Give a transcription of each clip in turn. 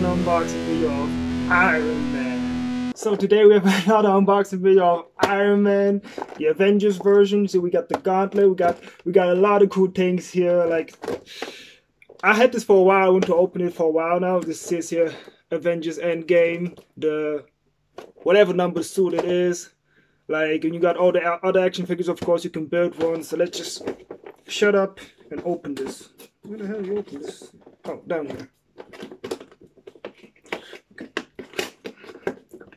Unboxing video of Iron Man. So today we have another unboxing video of Iron Man, the Avengers version. So we got the gauntlet, we got a lot of cool things here. Like, I had this for a while, I want to open it for a while now. This says here Avengers Endgame, the whatever number suit it is. Like, and you got all the other action figures, of course you can build one. So let's just shut up and open this. Where the hell you open this? Oh, down here.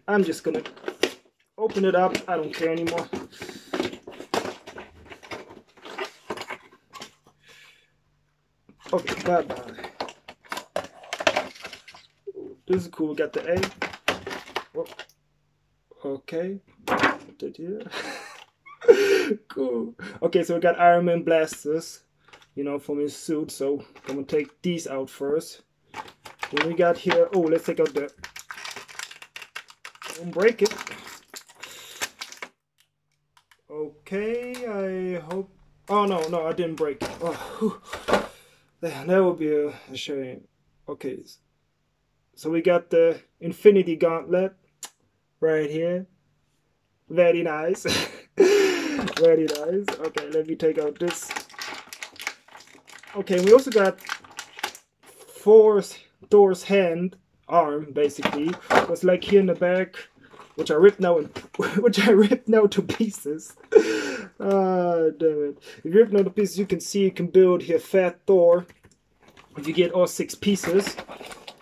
I'm just gonna open it up. I don't care anymore. Okay, bye bye. This is cool. We got the egg. Oh, okay. Put it here. Cool. Okay, so we got Iron Man blasters, you know, from his suit. So I'm gonna take these out first. Then we got here. Oh, let's take out the. Don't break it. Okay, I hope. Oh no, I didn't break it. Oh, that would be a shame. Okay, so we got the Infinity Gauntlet right here. Very nice. Very nice. Okay, let me take out this. Okay, we also got Thor's arm, basically. It's like here in the back, which I ripped now to pieces. Ah, damn it. If you rip now to pieces, you can see you can build here Fat Thor if you get all 6 pieces,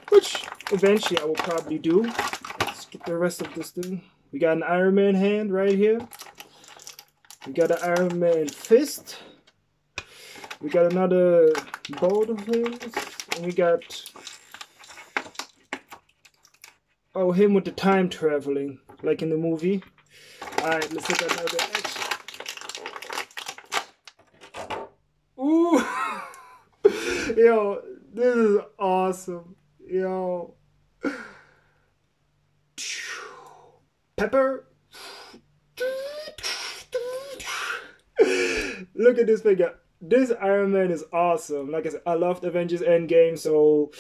which eventually I will probably do. Let's get the rest of this thing. We got an Iron Man hand right here. We got an Iron Man fist. We got another bolt of him. And we got him with the time traveling, like in the movie. Alright, let's look at another action. Ooh! Yo, this is awesome. Yo. Pepper. Look at this figure. This Iron Man is awesome. Like I said, I loved Avengers Endgame, so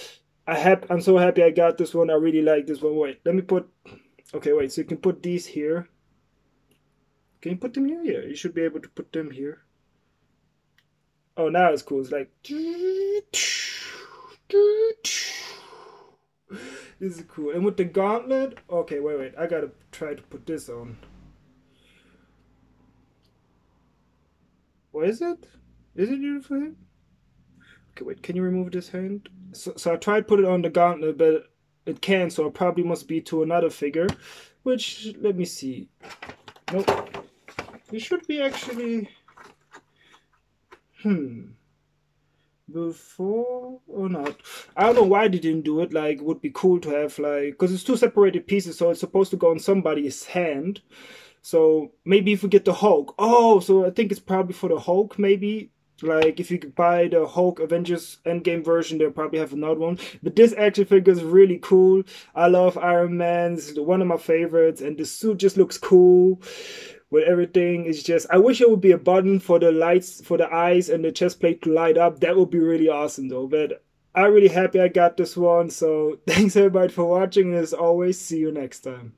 I'm so happy I got this one. I really like this one. Wait, let me put. Okay, wait. So you can put these here. Can you put them here? Yeah, you should be able to put them here. Oh, now it's cool. It's like. This is cool. And with the gauntlet. Okay, wait. I gotta try to put this on. What is it? Is it new for him? Okay, wait, can you remove this hand? So I tried to put it on the gauntlet, but it can't, so it probably must be to another figure. Which, let me see. Nope. It should be actually... Before or not? I don't know why they didn't do it. Like, it would be cool to have, like... Because it's 2 separated pieces, so it's supposed to go on somebody's hand. So, maybe if we get the Hulk. Oh, so I think it's probably for the Hulk, maybe. Like, if you could buy the Hulk Avengers Endgame version, they'll probably have another one. But this action figure is really cool. I love Iron Man. It's one of my favorites. And the suit just looks cool. with everything. It's just, I wish it would be a button for the lights, for the eyes and the chest plate to light up. That would be really awesome though. But I'm really happy I got this one. So thanks everybody for watching, and as always, see you next time.